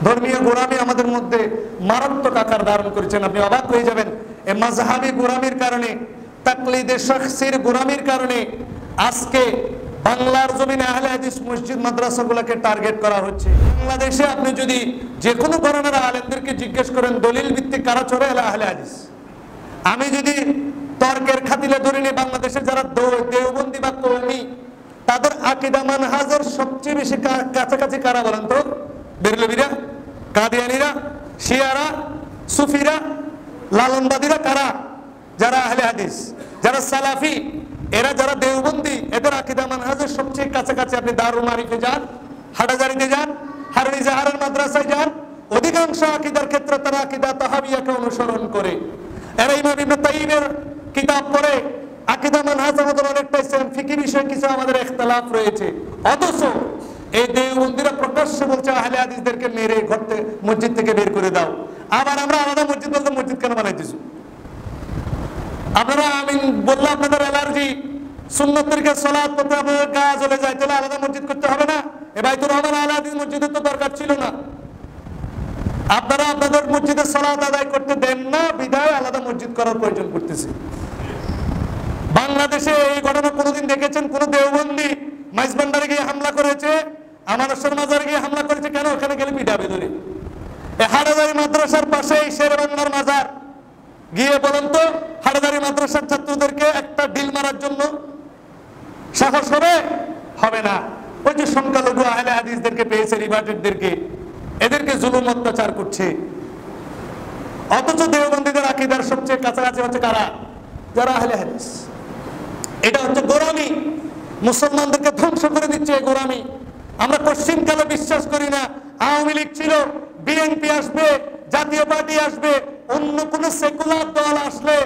ধর্মীয় গোলামি আমাদের মধ্যে মারাত্মক আকার ধারণ করেছেন। আপনি অবাক হয়ে যাবেন, এই মাযহাবী গোলামির কারণে, তাকলিদে শাখসির গোলামির কারণে আজকে বাংলার জমিনে আহলে হাদিস মসজিদ মাদ্রাসাগুলোকে টার্গেট করা হচ্ছে। বাংলাদেশে আপনি যদি যে কোনো ঘরানার আলেমদেরকে জিজ্ঞেস করেন দলিল ভিত্তিক কারা চলে আহলে হাদিস, আমি যদি তর্কের খাতিলে ধরে নিই বাংলাদেশে যারা দেওবন্দি বা কওমি, তাদের আকীদা মানহাজের সবচেয়ে বেশি কাছাকাছি কারা বলেন তো? বেরলভীরা, কাদিয়ানীরা, শিয়ারা, সুফিরা, লালনবাদীরা কারা? যারা আহলে হাদিস, যারা সালাফি, এরা যারা দেওবন্দি, এদের আকীদা মানহাজের সবচেয়ে কাছাকাছি। আপনি দারুল মারিফে যান, হাটাজারিতে যান, হারুন ইজাহারের মাদ্রাসায় যান, অধিকাংশ আকীদার ক্ষেত্রে তারা আকীদা তাহাবিয়াকে অনুসরণ করে। এরা ইমাম ইবনে তাইমিয়ার কিতাব পড়ে। আকীদা মানহাজ আমাদের অনেকটাই সেম, ফিকহি বিষয়ে কিছু আমাদের ইখতিলাফ রয়েছে। অথচ এই দেওবন্দিরা প্রকাশ্যে বলছে আহলে হাদিসদেরকে মেরে ঘরতে মসজিদ থেকে বের করে দাও। আবার আমরা আলাদা মসজিদ বলতে মসজিদ কেন বানাইতেছি? আপনারা আমি বললাম আপনাদের অ্যালার্জি, সুন্নত তরিকার সালাত পড়তে আপনাদের গা জ্বলে যায়, তাহলে আলাদা মসজিদ করতে হবে না? এ বাইতুর রহমান আহলে হাদিস মসজিদের তো দরকার ছিল না। আপনারা আপনাদের মসজিদে সালাত আদায় করতে দেন না, বিধায় আলাদা মসজিদ করার প্রয়োজন পড়তেছে। বাংলাদেশে এই ঘটনা কোনোদিন দেখেছেন কোন দেওবন্দি মাইজবান্ডারে গিয়ে হামলা করেছে, আমানসর মাজারে গিয়ে হামলা করেছে? কেন? ওখানে গেলে পিটাবে ধরে। এই হাটাজারি মাদ্রাসার পাশে শের বাংলার মাজার, গিয়ে বলেন তো হাটাজারি মাদ্রাসার ছাত্রদেরকে একটা ঢিল মারার জন্য সাহস হবে? হবে না। ওই যে সংখ্যালঘু আহলে হাদিসদেরকে পেয়েছে, রিভার্টেডদেরকে, এদেরকে জুলুম অত্যাচার করছে। অথচ দেওবন্দীদের আকীদার সবচেয়ে কাছাকাছি হচ্ছে কারা? যারা আহলে হাদিস। এটা হচ্ছে গোলামি, মুসলমানদেরকে ধ্বংস করে দিচ্ছে এই গোলামি। আমরা পশ্চিমকালে বিশ্বাস করি না আওয়ামী লীগ ছিল, বিএনপি আসবে, জাতীয় পার্টি আসবে, অন্য কোন সেকুলার দল আসলে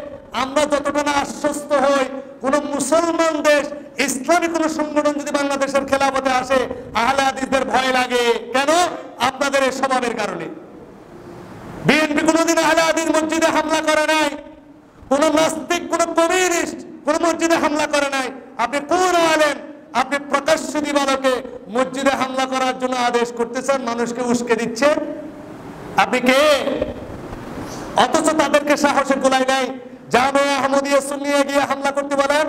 আমরা যতটা না আশ্বস্ত হই, কোন মুসলমান দেশ, ইসলামী কোন সংগঠন যদি বাংলাদেশের খেলাফতে আসে, আহলে হাদিসদের ভয় লাগে। কেন? আপনাদের এই স্বভাবের কারণে। বিএনপি কোনদিন আহলে হাদিস মসজিদে হামলা করে নাই, কোন নাস্তিক, কোন কমিউনিস্ট কোন মসজিদে হামলা করে নাই। আপনি কোন আলেম, আপনি প্রকাশ্য দিবালোকে মসজিদে হামলা করার জন্য আদেশ করতেছেন, মানুষকে উস্কে দিচ্ছেন? আপনি কে? অথচ তাদেরকে সাহসে গোলায় নাই। জামিয়া আহমদিয়া সুন্নিয়া গিয়ে হামলা করতে বলেন,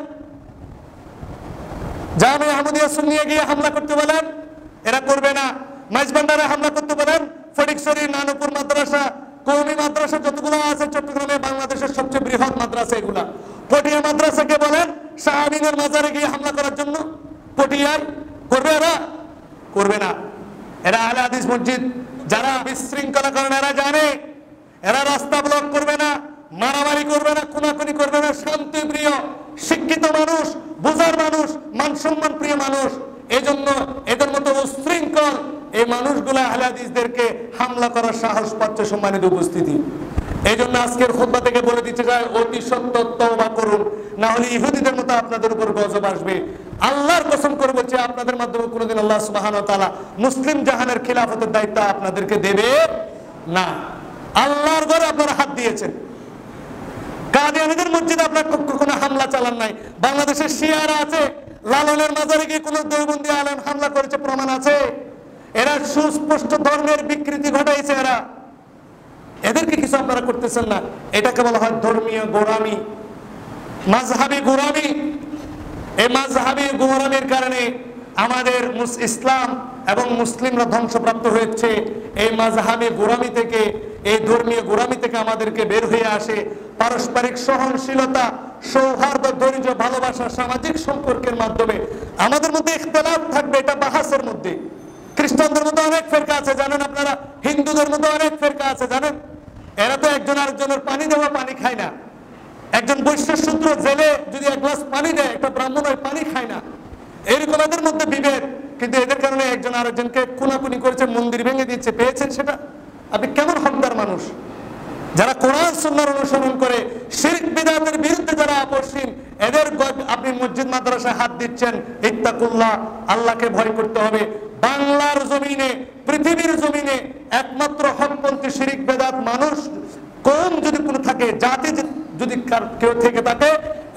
জামিয়া আহমদিয়া সুন্নিয়া গিয়ে হামলা করতে বলেন, এরা করবে না। মাইজবান্ডারে হামলা করতে বলেন, ফটিকছড়ি, নানুপুর মাদ্রাসা, কওমি মাদ্রাসা যতগুলো আছে চট্টগ্রামে, বাংলাদেশের সবচেয়ে বৃহৎ মাদ্রাসা এগুলা। পটিয়া মাদ্রাসাকে বলেন শাহ আমিনের মাজারে গিয়ে হামলা করার জন্য, পটিয়ায় করবে? এরা করবে না। এরা আহলে হাদিস মসজিদ যারা বিশৃঙ্খলা করেন এরা জানে, এরা রাস্তা ব্লক করবে না, মারামারি করবে না, খুনাখুনি করবে না, শান্তি প্রিয়, শিক্ষিত মানুষ, বুঝার মানুষ, মান সম্মান প্রিয় মানুষ। এজন্য এদের মতো উশৃঙ্খল এই মানুষগুলো আহলে হাদিসদেরকে হামলা করার সাহস পাচ্ছে। সম্মানিত উপস্থিতি, এই জন্য আজকের খুতবা থেকে বলে দিতে চাই, অতি সত্বর তওবা করুন, না হলে ইহুদিদের মতো আপনাদের উপর গজব আসবে। আল্লাহর কসম করে বলছে, আপনাদের মাধ্যমে কোনোদিন আল্লাহ সুবহানাহু ওয়া তাআলা মুসলিম জাহানের খিলাফতের দায়িত্ব আপনাদেরকে দেবে না। আল্লাহর ঘরে আপনারা হাত দিয়েছেন, কাদিয়ানীদের মসজিদে আপনারা কোনো হামলা চালান নাই। বাংলাদেশের শিয়ারা আছে, লালনের মাজারে গিয়ে কোনো দেওবন্দি আলেম হামলা করেছে প্রমাণ আছে? এরা সুস্পষ্ট ধর্মের বিকৃতি ঘটাইছে। এদেরকে কিছু আপনারা করতেছেন না। এটাকে বলা হয় ধর্মীয় গোলামি, মাযহাবী গোলামি। এই মাযহাবী গোলামির কারণে আমাদের ইসলাম এবং মুসলিমরা ধ্বংসপ্রাপ্ত হয়েছে। এই মাযহাবী গোলামি থেকে, এই ধর্মীয় গোলামি থেকে আমাদেরকে বের হয়ে আসে পারস্পরিক সহনশীলতা, সৌহার্দ্য, ধৈর্য, ভালোবাসা, সামাজিক সম্পর্কের মাধ্যমে। আমাদের মধ্যে ইখতিলাফ থাকবে, এটা বাহাসের মধ্যে। খ্রিস্টানদের মধ্যে অনেক ফেরকা আছে জানেন আপনারা, হিন্দুদের মধ্যে অনেক ফেরকা আছে জানেন। এরা তো একজন আরেকজনের পানি দেওয়া পানি খায় না। একজন বৈশ্য শূদ্র জেলে যদি এক গ্লাস পানি দেয়, একটা ব্রাহ্মণ ওই পানি খায় না। এরকম এদের মধ্যে বিভেদ, কিন্তু এদের কারণে একজন আরেকজনকে খুনাখুনি করেছে, মন্দির ভেঙে দিচ্ছে। পেয়েছেন সেটা? আপনি কেমন হকদার মানুষ? যারা কোরআন সুন্নাহর অনুসরণ করে, শিরক বিদআতের বিরুদ্ধে যারা আপসহীন, এদের আপনি মসজিদ মাদ্রাসায় হাত দিচ্ছেন। ইত্তাকুল্লাহ, আল্লাহকে ভয় করতে হবে। বাংলার জমিনে, পৃথিবীর জমিনে একমাত্র হকপন্থী শিরক বিদআত মানুষ কম যদি কোনো থাকে, জাতি যদি কেউ থেকে থাকে,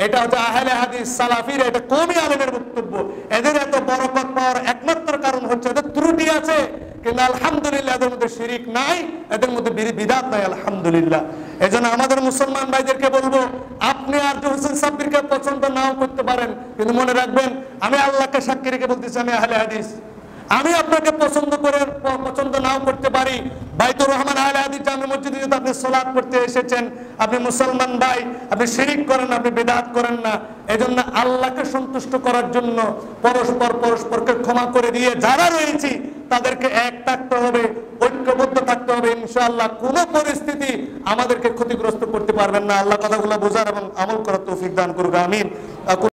এটা হচ্ছে আহলে হাদিস সালাফির। এটা কওমি আলেমের বক্তব্য। এদের এত বরকত পাওয়ার একমাত্র কারণ হচ্ছে এদের ত্রুটি আছে, কিন্তু আলহামদুলিল্লাহ এদের মধ্যে শিরিক নাই, এদের মধ্যে বিদআত নাই আলহামদুলিল্লাহ। এজন্য আমাদের মুসলমান ভাইদেরকে বলবো, আপনি আরজু হোসেন সাব্বিরকে পছন্দ নাও করতে পারেন, কিন্তু মনে রাখবেন আমি আল্লাহকে সাক্ষী রেখে বলতেছি আমি আহলে হাদিস। আমি আপনাকে পছন্দ নাও করতে পারি, বাইতুর রহমান আহলে হাদিস জামে মসজিদে যদি আপনি সালাত পড়তে এসেছেন, আপনি মুসলমান ভাই, আপনি শিরিক করেন, আপনি বিদআত করেন না। এজন্য আল্লাহকে সন্তুষ্ট করার জন্য পরস্পরকে ক্ষমা করে দিয়ে যারা রয়েছি তাদেরকে এক থাকতে হবে, ঐক্যবদ্ধ থাকতে হবে। ইনশাআল্লাহ কোনো পরিস্থিতি আমাদেরকে ক্ষতিগ্রস্ত করতে পারবেন না। আল্লাহ কথাগুলো বোঝার এবং আমল করার তৌফিক দান করুক, আমিন।